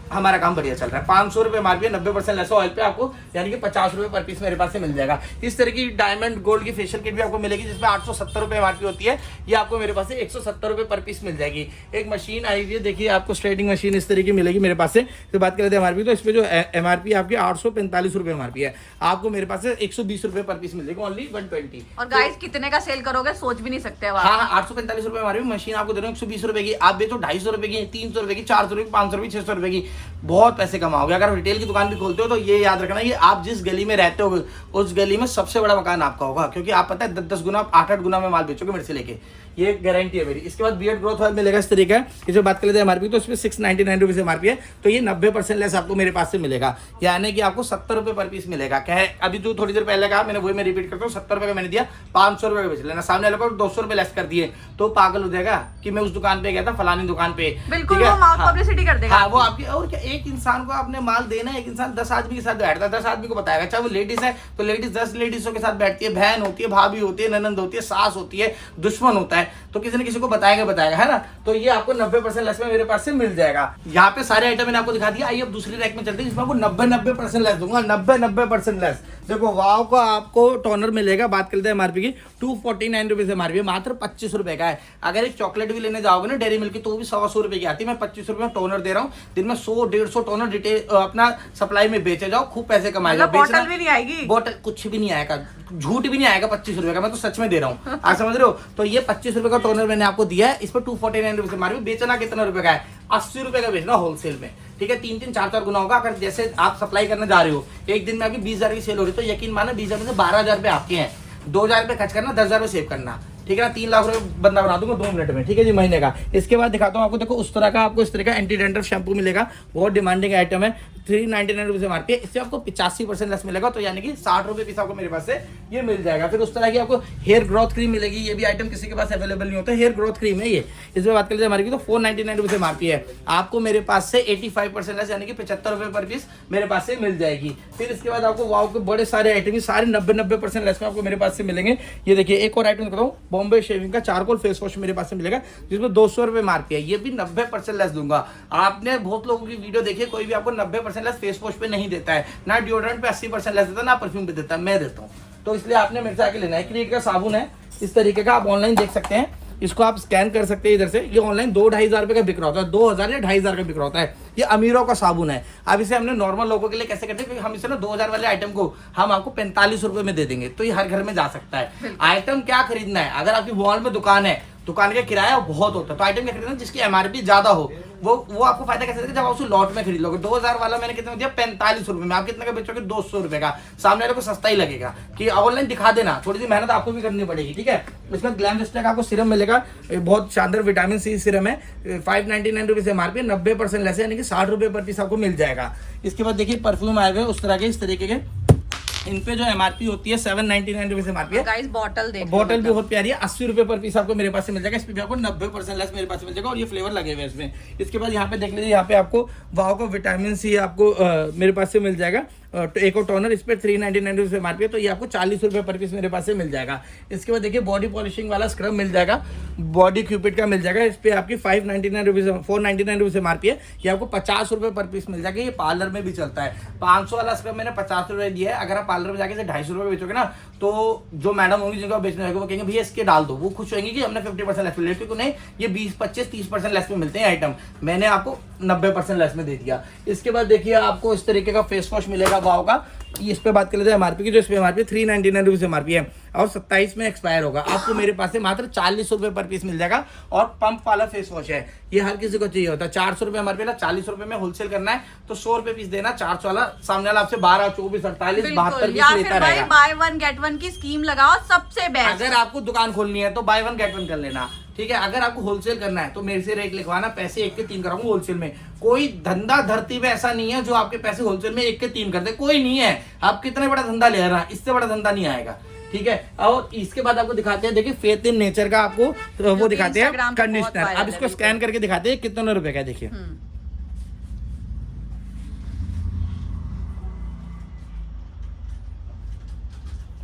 हमारा काम बढ़िया चल रहा है। 500 रुपए एमआरपी, 90% लेस ऑयल पे आपको, यानी कि 50 रुपए पर पीस मेरे पास से मिल जाएगा। इस तरह की डायमंड गोल्ड की फेशियल किट भी आपको मिलेगी जिसमें 870 रुपए एमआरपी होती है, ये आपको मेरे पास से 170 रुपए पर पीस मिल जाएगी। एक मशीन आई हुई है, देखिए आपको स्ट्रेटिंग मशीन इस तरह की मिलेगी मेरे पास से। तो बात करते हैं एमआरपी, तो इस पे जो एमआरपी आपकी 845 रुपए एमआरपी है, आपको मेरे पास से 120 रुपए पर पीस मिल जाएगी, ओनली 120। और गाइस कितने का सेल करोगे सोच भी नहीं सकते अब आप। हाँ, 845 रुपए एमआरपी, मशीन आपको दे रहा हूँ 120 रुपए की। आप बेचो 250 रुपए की, 300 रुपए की, 400 रुपए की, 500 रुपए की, 600 रुपए की, बहुत पैसे कमाओगे। अगर रिटेल की दुकान भी खोलते हो तो ये याद रखना, ये आप जिस गली में रहते हो उस गली में सबसे बड़ा मकान आपका होगा, क्योंकि आप पता है 10-10 गुना, 8-8 गुना में माल बेचोगे मेरे से लेके, ये गारंटी है मेरी। इसके बाद बियर्ड ग्रोथ ऑयल मिलेगा इस तरीके का। इसे बात कर लेते हैं एमआरपी, तो इसमें 699 रुपीज एमआरपी है, तो ये 90% लेस आपको मेरे पास से मिलेगा, यानी कि आपको 70 रुपए पर पीस मिलेगा। क्या है, अभी जो थोड़ी देर पहले कहा मैंने वही मैं रिपीट करता हूँ, 70 रुपए का मैंने दिया, 500 रुपए का बेच लेना। सामने वाले को 200 रुपए लेस कर दिए तो पागल हो जाएगा कि मैं उस दुकान पे गया था, फलानी दुकान पे। बिल्कुल, वो माउथ पब्लिसिटी कर देगा। हाँ, वो आपकी, और क्या, एक इंसान को आपने माल देना है, एक इंसान 10 आदमी के साथ बैठता है, 10 आदमी को बताएगा, चाहे वो लेडीज है तो लेडीज 10 लेडीजों के साथ बैठती है, बहन होती है, भाभी होती है, ननंद होती है, सास होती है, दुश्मन होता है, तो किसी न किसी को बताएगा, है ना। तो ये आपको 90% लेस में मेरे पास से मिल जाएगा। यहाँ पे सारे आइटम मैंने आपको दिखा दिया। आइए अब दूसरी रैक में चलते हैं जिसमें आपको 90% लेस दूंगा, 90% लेस। देखो वाव का आपको टोनर मिलेगा, बात करते हैं एमआरपी की, 249 रुपीज एमआरपी, मात्र 25 रुपए का है। अगर एक चॉकलेट भी लेने जाओगे ना डेयरी मिल्क की, तो भी 100 रुपए की आती है। मैं 25 रुपए में टोनर दे रहा हूँ, दिन में 100-150 टोनर रिटेल अपना सप्लाई में बेचे जाओ, खूब पैसे कमाए जाओ। बॉटल भी नहीं आएगी, बॉटल कुछ भी नहीं आएगा, झूठ भी नहीं आएगा 25 रुपए का, मैं तो सच में दे रहा हूँ। आप समझ रहे हो। तो ये 25 रुपए का टोनर मैंने आपको दिया है, इस पर 249 रुपए एमआरपी। बेचना कितना रुपए का है, 80 रुपए का बेचना होलसेल में, ठीक है। 3-3, 4-4 गुना होगा। अगर जैसे आप सप्लाई करने जा रहे हो, एक दिन में आपकी 20,000 की सेल हो रही है, तो यकीन माना 20,000 में से 12,000 रुपए आपके हैं। 2,000 रुपए खर्च करना, 10,000 रुपए सेव करना, ठीक है ना। 3 लाख रुपए बंदा बना दूंगा 2 मिनट में, ठीक है जी, महीने का। इसके बाद दिखाता हूँ आपको, देखो उस तरह का आपको इस तरह का एंटी डैंड्रफ शैम्पू मिलेगा, बहुत डिमांडिंग आइटम है, 399 रुपीज एमआरपी है। इससे आपको 85% लेस मिलेगा, तो यानी कि 60 रुपए पीस आपको मेरे पास से ये मिल जाएगा। फिर उस तरह की आपको हेयर ग्रोथ क्रीम मिलेगी, ये भी आइटम किसी के पास अवेलेबल नहीं होता, हेयर ग्रोथ क्रीम है ये। इसमें बात करते हैं हमारी, तो 499 रुपीज एमआरपी है, आपको मेरे पास से 85% लेस, यानी कि 75 रुपए पर पीस मेरे पास से मिल जाएगी। फिर इसके बाद आपको वाव के बड़े सारे आइटम, सारे 90% लेस में आपको मेरे पास से मिलेंगे। ये देखिए एक और आइटम दिखाता हूँ, बॉम्बे शेविंग का चारकोल फेस वॉश मेरे पास से मिलेगा, जिसमें 200 रुपए एमआरपी है, ये भी 90% लेस दूंगा। आपने बहुत लोगों की वीडियो देखी, कोई भी आपको 90% लेस फेस वॉश पे नहीं देता है, ना डिओड्रेंट पे 80% लेस देता है, ना परफ्यूम पे देता है, मैं देता हूँ। तो इसलिए आपने मेरे से आके लेना है। क्रिएट का साबुन है इस तरीके का, आप ऑनलाइन देख सकते हैं, इसको आप स्कैन कर सकते हैं इधर से। ये ऑनलाइन 2-2.5 हज़ार रुपए का बिक रहा होता है, 2,000 या 2,500 का बिक रहा होता है। ये अमीरों का साबुन है। अब इसे हमने नॉर्मल लोगों के लिए कैसे करते हैं, क्योंकि हम इसे ना 2,000 वाले आइटम को हम आपको 45 रुपए में दे देंगे, तो ये हर घर में जा सकता है। आइटम क्या खरीदना है, अगर आपकी मॉल में दुकान है, दुकान का किराया बहुत होता है, तो आइटम क्या खरीदना जिसकी एमआरपी ज्यादा हो, वो आपको फायदा कैसे देगा, जब आप उसे लॉट में खरीद लोगे। 2,000 वाला मैंने कितने में दिया, 45 रुपए में। आप कितने का बेचोगे, 200 रुपए का। सामने वाले को सस्ता ही लगेगा। कि ऑनलाइन दिखा देना, थोड़ी सी मेहनत आपको भी करनी पड़ेगी, ठीक है। इसमें ग्लैम विस्टा का आपको सीरम मिलेगा, बहुत शानदार विटामिन सी सीरम है, 599 रुपीज एमआरपी, 90% लेस है, यानी कि 60 रुपए पर पीस आपको मिल जाएगा। इसके बाद देखिए परफ्यूम आए हुए उस तरह के, इस तरीके के, इन पे जो एमआरपी होती है 799 रुपीज एमआरपी है। गाइस बॉटल देखो, बॉटल भी बहुत प्यारी है, 80 रुपए पर पीस आपको मेरे पास से मिल जाएगा। इस पे भी आपको 90% लेस मेरे पास से मिल जाएगा, और ये फ्लेवर लगे हुए हैं इसमें। इसके बाद यहाँ पे देख लीजिए, यहाँ पे आपको वाव का विटामिन सी आपको मेरे पास से मिल जाएगा। एक और टोनर, इस पर 399 रुपीज एमआरपी है, तो ये आपको 40 रुपए पर पीस मेरे पास से मिल जाएगा। इसके बाद देखिए बॉडी पॉलिशिंग वाला स्क्रब मिल जाएगा, बॉडी क्यूपिड का मिल जाएगा, इस पे आपकी 599 रुपीज 499 रुपीज एमआरपी है, ये आपको 50 रुपए पर पीस मिल जाएगा। ये पार्लर में भी चलता है। 500 वाला स्क्रब मैंने 50 रुपए दिया है। अगर आप पार्लर में जाके 250 रुपए बेचोगे ना, तो जो मैडम होंगी जिनको बेचने होगा वो कहेंगे भैया इसके डाल दो, वो खुश होंगे कि हमने 50% लेस मिले, क्योंकि नहीं ये 20, 25, 30% लेस में मिलते हैं आइटम। मैंने आपको 90% लेस में दे दिया। इसके बाद देखिए आपको इस तरीके का फेस वॉश मिलेगा वाव का। इस पे बात कर लेते हैं एमआरपी की, जो इस पे एमआरपी 399 रुपीज एमआरपी है और 27 में एक्सपायर होगा। आपको मेरे पास से मात्र 40 रुपए पर पीस मिल जाएगा। और पंप वाला फेस वॉश है, ये हर किसी को चाहिए होता है। 400 रुपए एमआरपी ना, 40 रुपए में होलसेल करना है तो 100 रुपए पीस देना। 400 वाला सामने वाला आपसे 12, 24, 48, 72 पीस लेता रहेगा। बाय वन गेट वन की स्कीम लगाओ, सबसे बेस्ट। अगर आपको दुकान खोलनी है तो बाय वन गेट वन कर लेना, ठीक है। अगर आपको होलसेल करना है तो मेरे से रेट लिखवाना, पैसे 1 के 3 कराऊंगा होलसेल में। कोई धंधा धरती पे ऐसा नहीं है जो आपके पैसे होलसेल में 1 के 3 कर दे, कोई नहीं है। आप कितने बड़ा धंधा ले रहा है, इससे बड़ा धंधा नहीं आएगा, ठीक है। और इसके बाद आपको दिखाते हैं, देखिए फेथ इन नेचर का आपको वो दिखाते हैं कंडीशनर। अब इसको स्कैन करके दिखाते हैं कितने रुपए का है, देखिए।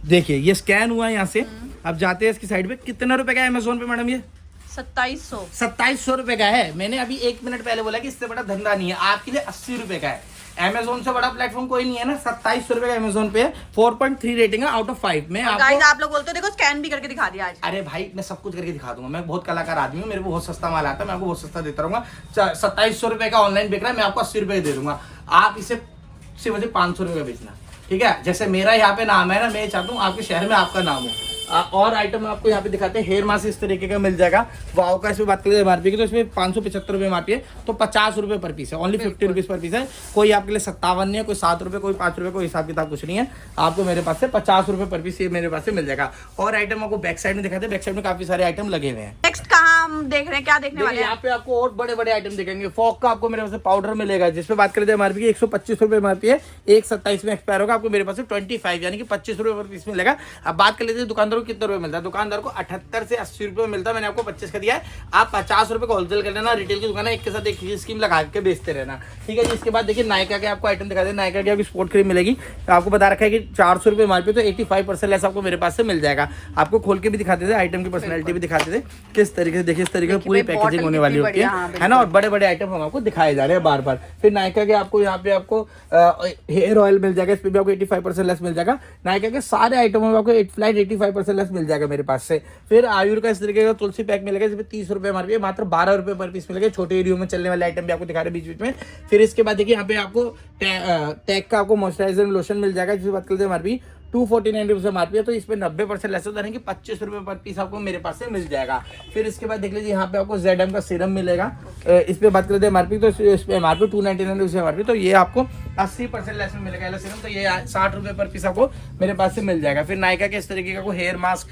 देखिए ये स्कैन हुआ है यहाँ से। अब जाते हैं इसकी साइड पे। कितने रुपए का है अमेजोन पे मैडम ये? 2700 रुपए का है। मैंने अभी 1 मिनट पहले बोला कि इससे बड़ा धंधा नहीं है। आपके लिए 80 रुपए का है। अमेजोन से बड़ा प्लेटफॉर्म कोई नहीं है ना। 2700 रुपए का अमेजोन पे है। 4.3 रेटिंग है आउट ऑफ 5 में। आप लोग बोलते हो देखो स्कैन भी करके दिखा दिया आज। अरे भाई मैं सब कुछ करके दिखा दूंगा। मैं बहुत कलाकार आदमी हूँ, मेरे को बहुत सस्ता माल आता है, मैं आपको बहुत सस्ता देता रहूंगा। 2700 रुपए का ऑनलाइन बिक रहा है, मैं आपको 80 रुपए दे दूंगा। आप इसे सिर्फ मुझे 500 रुपए का बेचना, ठीक है। जैसे मेरा यहाँ पे नाम है ना, मैं चाहता हूँ आपके शहर में आपका नाम हो। और आइटम आपको यहाँ पे दिखाते हैं। हेयर मास्क इस तरीके का मिल जाएगा वाव का। इसमें बात करें एमआरपी की तो इसमें 575 रुपए एमआरपी है, तो 50 रुपए पर पीस है। ओनली 50 रुपीज पर पीस है। कोई आपके लिए 57 नहीं है, कोई 7 रुपए, कोई 5 रुपए, कोई हिसाब किताब कुछ नहीं है। आपको मेरे पास से 50 रुपए पर पीस ये मेरे पास से मिल जाएगा। और आइटम आपको बैक साइड में दिखाते हैं। बैक साइड में काफी सारे आइटम लगे हुए हैं। नेक्स्ट कहाँ हम देख रहे हैं, क्या देखने वाले हैं? यहाँ पे आपको और बड़े बड़े आइटम दिखेंगे। फॉग का आपको मेरे पास पाउडर मिलेगा, जिसपे बात करें एमआरपी की 125 रुपए एमआरपी है। 1/27 में एक्सपायर होगा। आपको मेरे पास से 25 यानी कि 25 रुपए पर पीस मिलेगा। अब बात कर लेते हैं दुकानदार को कितने रुपए मिलता है। दुकानदार को 78 से 80 रुपए में मिलता है। मैंने आपको 25 का दिया है। आप 50 रुपए का होलसेल कर लेना। रिटेल की दुकान है, एक के साथ एक स्कीम लगा के बेचते रहना, ठीक है जी। इसके बाद देखिए नायका के आपको आइटम दिखा दे। नायका की आपकी स्पोर्ट क्रीम मिलेगी। आपको बता रखा है कि 400 रुपए एमआरपी, तो 85% लेस आपको मेरे पास से मिल जाएगा। आपको खोल के भी दिखाते थे, आइटम की पर्सनैलिटी भी दिखाते थे किस तरीके से। देखिए इस तरीके से पूरी पैकेजिंग होने वाली होती है ना। और बड़े बड़े आइटम हम आपको दिखाए जा रहे हैं बार बार। फिर नायका के आपको यहाँ पे आपको हेयर ऑयल मिल जाएगा। इस पे भी आपको 85% लेस मिल जाएगा। नायका के सारे आइटमों में आपको 85% लेस मिल जाएगा मेरे पास से। फिर आयुर का इस तरीके का तुलसी पैक मिलेगा, जिसमें 30 रुपए एमआरपी है, मात्र 12 रुपए पर पीस मिलेगा। छोटे एरियो में चलने वाले आइटम भी आपको दिखा रहे हैं बीच बीच में। फिर इसके बाद देखिए यहाँ पे आपको टैग का आपको मॉइस्चराइजर लोशन मिल जाएगा, जिसकी बात करते हैं एमआरपी 249 रुपीज एमआरपी है। तो इस पे 90% लेस होता है कि 25 रुपए पर पीस आपको मेरे पास से मिल जाएगा। फिर इसके बाद देख लीजिए यहाँ पे आपको ZM का सीरम मिलेगा। इस पे बात करते हैं एमआरपी, तो इस पे एमआरपी 299 रुपीज एमआरपी, तो ये आपको 80% लेस में मिलेगा सीरम। तो ये 60 रुपए पर पीस आपको मेरे पास से मिल जाएगा। फिर नायका के इस तरीके का हेयर मास्क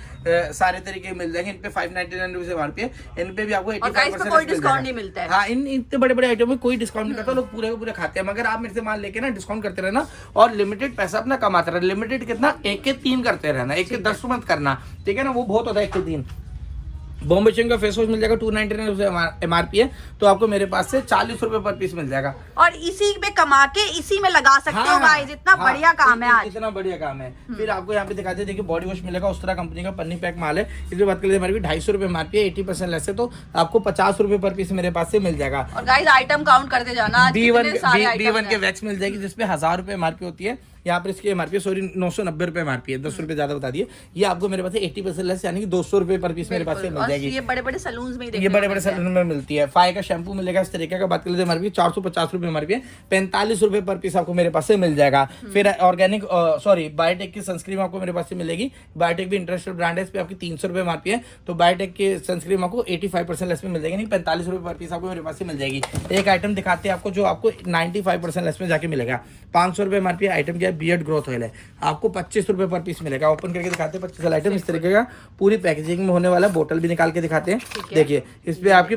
सारे तरीके मिल जाएंगे। इन पे 599 रुपीज एमआरपी है। इन पे भी आपको 85% डिस्काउंट नहीं मिलता है। हाँ, इन इतने बड़े बड़े आइटम में कोई डिस्काउंट नहीं करता। लोग पूरे के पूरे खाते हैं। मगर आप मेरे से माल लेके ना डिस्काउंट करते रहना और लिमिटेड पैसा अपना कमाते रहना। लिमिटेड कितना, 1 के 3 करते रहना, 1 के 10 मत करना, ठीक है ना। वो बहुत होता है 1 के 3। बॉम्बे शेविंग का फेस वॉश मिल जाएगा 299 एमआरपी है, तो आपको मेरे पास से 40 रुपए पर पीस मिल जाएगा। और इसी पे कमा के इसी में लगा सकते हो गाइस। इतना बढ़िया काम है आज, इतना बढ़िया काम है। फिर आपको यहाँ पे दिखाते हैं, देखिए बॉडी वॉश मिलेगा। उस तरह कंपनी का पन्नी पैक माल है। इसमें बात करें हमारी 250 रुपए एमआरपी है, 80% लेस है, तो आपको 50 रुपए पर पीस मेरे पास से मिल जाएगा। और गाइस आइटम काउंट करते जाना। B1 के वैक्स मिल जाएगी, जिसपे 1000 रुपए एमआरपी होती है। यहाँ पर इसकी एमआरपी 990 रुपए एमआरपी है, 10 रुपए ज्यादा बता दिए। ये आपको मेरे पास 80% लेस यानी कि 200 रुपए पर पीस मेरे पास से मिल जाएगी। ये बड़े बड़े सैलून्स में ये बड़े बड़े सैलून में मिलती है। फाय का शैम्पू मिलेगा इस तरीके का। बात कर लेते हैं एमआरपी 450 रुपए एमआरपी है, 45 रुपए पर पीस आपको मेरे पास से मिल जाएगा। फिर ऑर्गेनिक बायोटेक की सनस्क्रीन आपको मेरे पास से मिलेगी। बायोटेक भी इंटरेस्टेड ब्रांड है, इस पे आपकी 300 रुपए एमआरपी है, तो बायोटेक की सनस्क्रीन आपको 85% लेस में मिल जाएगी, नहीं 45 रुपए पर पीस आपको मेरे पास से मिल जाएगी। एक आइटम दिखाते हैं आपको जो आपको 95% लेस में जाके मिलेगा। 500 रुपए एमआरपी आइटम क्या है, बियर्ड ग्रोथ ऑयल है, आपको 25 रुपए पर पीस मिलेगा। ओपन करके दिखाते हैं 25 आइटम इस तरीके का पूरी पैकेजिंग में होने वाला। बोतल भी निकाल के दिखाते हैं, देखिए इस पे आपकी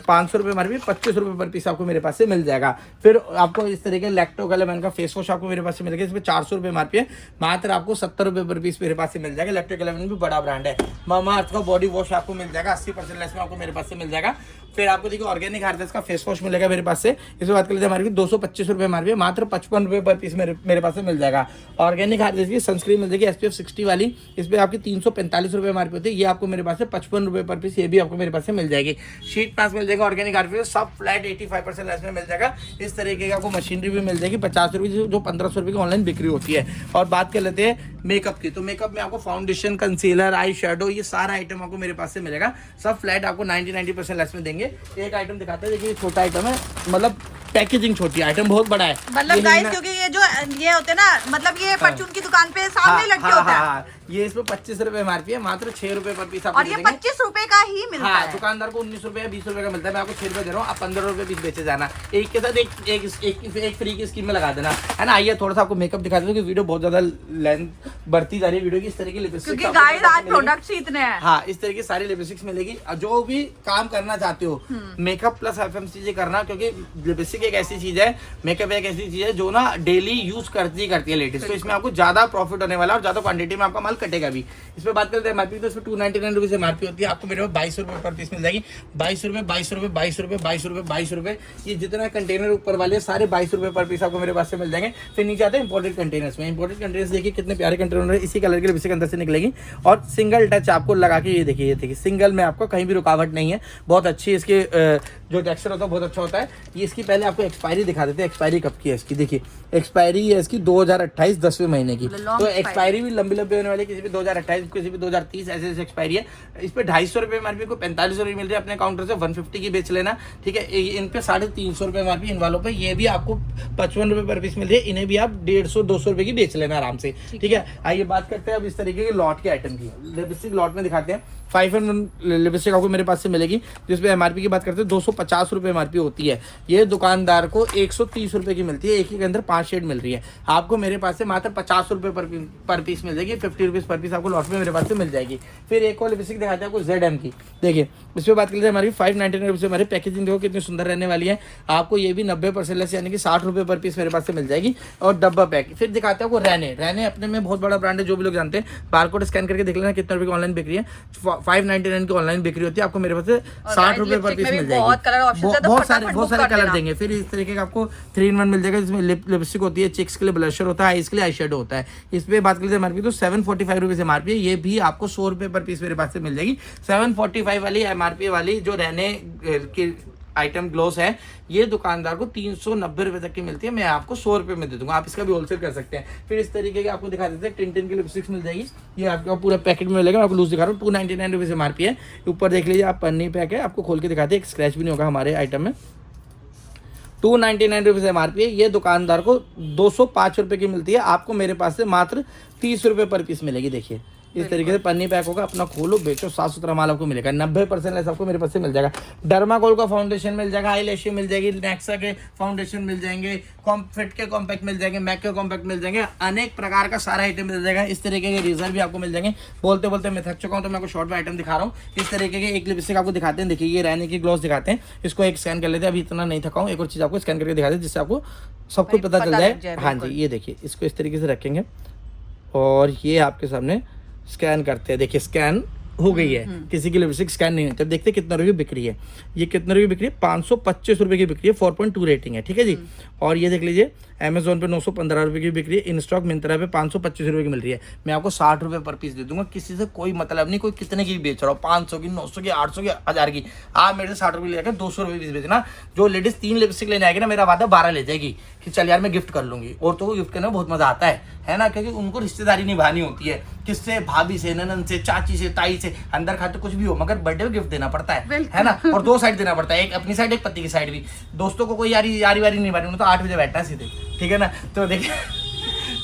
500 रुपए एमआरपी, 25 रुपए पर पीस आपको मेरे पास से मिल जाएगा। फिर आपको इस तरीके लैक्टोकैलेमन का फेस वॉश आपको मेरे पास से मिलेगा, इसमें 400 रुपए एमआरपी है, मात्र आपको 70 रुपए पर पीस मेरे पास से मिल जाएगा। लैक्टोकैलेमन भी बड़ा ब्रांड है। मामाअर्थ का बॉडी वॉश आपको मिल जाएगा 80% लेस में आपको मेरे पास से मिल जाएगा। फिर आपको देखिए ऑर्गेनिक हार्वेस्ट का फेस वॉश मिलेगा मेरे पास से, इसमें बात कर लेते हैं हमारे 225 रुपए एमआरपी, मात्र 55 रुपए पर पीस मेरे पास से मिल जाएगा। ऑर्गेनिक हार्वेस्ट की सनस्क्रीन मिल जाएगी SPF 60 वाली, इस पे आपकी 345 रुपए एमआरपी होती है, ये आपको मेरे पास से 55 रुपए पर पीस ये भी आपको मेरे पास से मिल जाएगी। शीट मास्क मिल जाएगा ऑर्गेनिक हार्वेस्ट, सब फ्लैट 85% लेस में मिल जाएगा। इस तरीके का आपको मशीनरी भी मिल जाएगी 50 रुपए जो 1500 रुपए की ऑनलाइन बिक्री होती है। और बात कर लेते हैं मेकअप की, तो मेकअप में आपको फाउंडेशन, कंसीलर, आई शेडो, ये सारा आइटम आपको मेरे पास से मिलेगा। सब फ्लैट आपको 90% लेस में देंगे। एक आइटम दिखाते हैं, देखिए छोटा आइटम है, मतलब पैकेजिंग छोटी, आइटम बहुत बड़ा है। मतलब ये गाइस लेना- क्योंकि ये होते हैं ना, मतलब ये परचून की दुकान पे सामने लटके होता है। ये इसमें 25 रुपए MRP है, मात्र 6 रुपए पर पीस। और ये 25 रुपए का ही मिलता है। दुकानदार को 19 रुपए या 20 रुपए का मिलता है, मैं आपको 6 रुपए दे रहा हूँ, आप 15 रुपए पीस बेचे जाना। एक के साथ एक फ्री की स्कीम में लगा देना, है ना। आइए थोड़ा सा आपको मेकअप दिखा देता हूँ, वीडियो बहुत ज्यादा लेंथ बढ़ती जा रही है वीडियो की। इस तरह की लिपस्टिक, क्योंकि गाइस आज प्रोडक्ट्स ही इतने हैं। हाँ, इस तरह की सारी लिपस्टिक्स मिलेगी। जो भी काम करना चाहते हो, मेकअप प्लस FMCG करना, क्योंकि लिपस्टिक एक ऐसी चीज है, मेकअप एक ऐसी चीज है जो ना डेली यूज करती है लेडीज, तो इसमें आपको ज्यादा प्रॉफिट होने वाला है और ज्यादा क्वांटिटी में आपका माल कटेगा भी। इसमें बात करते हैं MRP, तो इसमें 299 रुपीज MRP होती है, आपको मेरे पास 22 रुपए पर पीस मिल जाएगी। 22 रुपए, 22 रुपए, 22 रुपए, 22 रुपए, 22 रुपए, ये जितना कंटेनर ऊपर वाले सारे 22 रुपए पर पीस आपको मेरे पास से मिल जाएंगे। फिर नीचे आते हैं इंपोर्टेड कंटेनर्स में। इंपोर्टेड कंटेनर्स देखिए कितने प्यारे कंटेनर है, इसी कलर के लिपस्टिक अंदर से निकलेगी और सिंगल टच आपको लगा के, ये देखिए सिंगल में आपको कहीं भी रुकावट नहीं है। बहुत अच्छी इसके जो टेक्सचर होता है बहुत अच्छा होता है। ये इसकी पहले आपको एक्सपायरी दिखा देते हैं, एक्सपायरी कब की है इसकी। देखिए एक्सपायरी है इसकी 2028 10वें महीने की, तो एक्सपायरी भी लंबी होने वाली, किसी भी 2028, किसी भी 2030, ऐसे एक्सपायरी है। इस पे 250 रुपए MRP को 45 रुपए मिल रही है अपने काउंटर से, 150 की बेच लेना, ठीक है। इन पे 350 रुपए MRP इन वालों पे, ये भी आपको 55 रुपए पर पीस मिल रही है, इन्हें भी आप 150-200 रुपए की बेच लेना आराम से, ठीक है। आइए बात करते हैं अब इस तरीके के लॉट के आइटम की। लिपस्टिक लॉट में दिखाते हैं। 500 लिपस्टिक आपको मेरे पास से मिलेगी, जिसमें MRP की बात करते हैं 250 रुपए MRP होती है। ये दुकानदार को 130 रुपए की मिलती है, एक ही के अंदर 5 शेड मिल रही है। आपको मेरे पास से मात्र 50 रुपए पर पीस मिल जाएगी, 50 रुपीज पर पीस आपको लॉट में मेरे पास से मिल जाएगी। फिर एक और लिपस्टिक दिखाते हैं आपको ZM की। देखिए इस पर बात करते हैं, हमारी 599 रुपये हमारी पैकेजिंग देखो कितनी सुंदर रहने वाली है। आपको ये भी 90% लेस यानी कि 60 रुपए पर पीस मेरे पास से मिल जाएगी और डब्बा पैक। फिर दिखाते हैं आपको रैने अपने में बहुत बड़ा ब्रांड है, जो भी लोग जानते हैं। बारकोड स्कैन करके देख लेना कितने रुपए की ऑनलाइन बिक्री है। 599 की ऑनलाइन बिक्री होती है, आपको मेरे पास से 60 रुपए पर पीस मिल जाएगी। बहुत सारे कलर देंगे। फिर इस तरीके का आपको 3-in-1 मिल जाएगा, जिसमें लिपस्टिक होती है, चिक्स के लिए ब्लशर होता है, आईज के लिए आई शेडो होता है। इस पे बात करते हैं MRP, तो 745 रुपीज MRP है, ये भी आपको 100 रुपए पर पीस मेरे पास से मिल जाएगी। 745 वाली MRP वाली जो रहने की आइटम ग्लोस है, ये दुकानदार को 390 रुपए तक की मिलती है, मैं आपको 100 रुपए में दे दूंगा, आप इसका भी होलसेल कर सकते हैं। फिर इस तरीके के आपको दिखा देते हैं टिन की लिपस्टिक्स मिल जाएगी, ये आपको पूरा पैकेट में मिलेगा। मैं आपको लूज दिखा रहा हूँ, 299 रुपीज MRP है। ऊपर देख लीजिए आप, पन्नी पैक है, आपको खोल के दिखाते हैं, एक स्क्रैच भी नहीं होगा हमारे आइटम में। 299 रुपीज MRP है, ये दुकानदार को 205 रुपए की मिलती है, आपको मेरे पास से मात्र 30 रुपए पर पीस मिलेगी। देखिए इस तरीके से पन्नी पैक होगा, अपना खोलो बेचो, साफ सुथरा माल आपको मिलेगा। 90% लेस आपको मेरे पास से मिल जाएगा। डर्माकोल का फाउंडेशन मिल जाएगा, आईलैश मिल जाएगी, नेक्सा के फाउंडेशन मिल जाएंगे, फिट के कॉम्पैक्ट मिल जाएंगे, मैक के कॉम्पैक्ट मिल जाएंगे, अनेक प्रकार का सारा आइटम मिल जाएगा। इस तरीके के रेजर भी आपको मिल जाएंगे। बोलते बोलते मैं थक चुका हूँ, तो मैं आपको शॉर्ट में आइटम दिखा रहा हूँ। इस तरीके के एक लिपस्टिक आपको दिखाते हैं, देखिए ये रहने की ग्लॉस दिखाते हैं, इसको एक स्कैन कर लेते हैं। अभी इतना नहीं थका हूँ, एक और चीज़ आपको स्कैन करके दिखाते हैं, जिससे आपको सब कुछ पता चल जाए। हाँ जी, ये देखिए इसको इस तरीके से रखेंगे और ये आपके सामने स्कैन करते हैं। देखिए स्कैन हो गई है, किसी की लिपस्टिक स्कैन नहीं होती। देखते कितना रुपये बिक रही है, ये कितना रुपये बिक रही है, 525 रुपये की बिक्री है, 4.2 रेटिंग है, ठीक है जी। और ये देख लीजिए अमेजोन पे 915 रुपये की बिक्री है, इन स्टॉक मिंत्रा पे 525 रुपये की मिल रही है। मैं आपको 60 रुपये पर पीस दे दूंगा, किसी से कोई मतलब नहीं, कोई कितने की बेच रहा हो, 500 की, 900 की, 800 की, 1000 की, आप मेरे से 60 रुपये लेकर 200 रुपये पीस बेचना। जो लेडीज 3 लिपस्टिक लेने आएगी ना, मेरा वादा 12 ले जाएगी कि चल यार मैं गिफ्ट कर लूंगी। औरतों को गिफ्ट करने में बहुत मजा आता है ना, क्योंकि उनको रिश्तेदारी निभानी होती है, किससे, भाभी से, ननन से, चाची से, ताई से, अंदर खाते कुछ भी हो, मगर बर्थडे में गिफ्ट देना पड़ता है ना। और 2 साइड देना पड़ता है, एक अपनी साइड, एक पति की साइड भी। दोस्तों को कोई यारी वारी नहीं बानी, तो 8 बजे बैठना सीधे, ठीक है ना। तो देखिए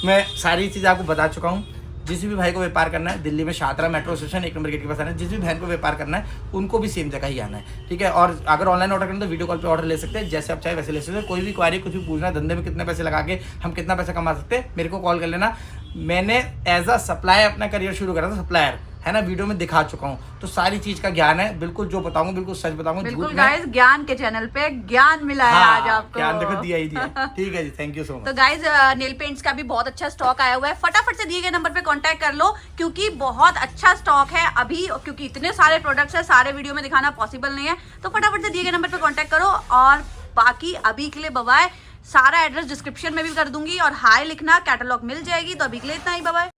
मैं सारी चीज़ आपको बता चुका हूँ। जिस भी भाई को व्यापार करना है, दिल्ली में शाहतरा मेट्रो स्टेशन 1 नंबर गेट के पास आना है। जिस भी बहन को व्यापार करना है, उनको भी सेम जगह ही आना है, ठीक है। और अगर ऑनलाइन ऑर्डर करना तो वीडियो कॉल पे ऑर्डर ले सकते हैं, जैसे आप चाहे वैसे ले सकते हैं। कोई भी क्वारी, कुछ भी पूछना, धंधे में कितने पैसे लगा के हम कितना पैसा कमा सकते हैं, मेरे को कॉल कर लेना। मैंने एज अ सप्लायर अपना करियर शुरू करा था, सप्लायर है ना, वीडियो में दिखा चुका हूँ, तो सारी चीज का ज्ञान है। बिल्कुल जो बताऊंगा बिल्कुल सच बताऊंगा, बिल्कुल गाइस, ज्ञान के चैनल पे ज्ञान मिला है आज आपको। ज्ञान देखो दिया ही दिया। ठीक है जी, थैंक यू सो मच। तो गाइस नेल पेंट्स का भी बहुत अच्छा स्टॉक आया हुआ है, फटाफट से दिए गए नंबर पे कांटेक्ट कर लो, क्योंकि बहुत अच्छा स्टॉक है अभी, क्योंकि इतने सारे प्रोडक्ट्स है, सारे वीडियो में दिखाना पॉसिबल नहीं है। तो फटाफट से दिए गए नंबर पे कांटेक्ट करो। और बाकी अभी के लिए बाय, सारा एड्रेस डिस्क्रिप्शन में भी कर दूंगी, और हाय लिखना, कैटलॉग मिल जाएगी। तो अभी के लिए इतना ही, बाय।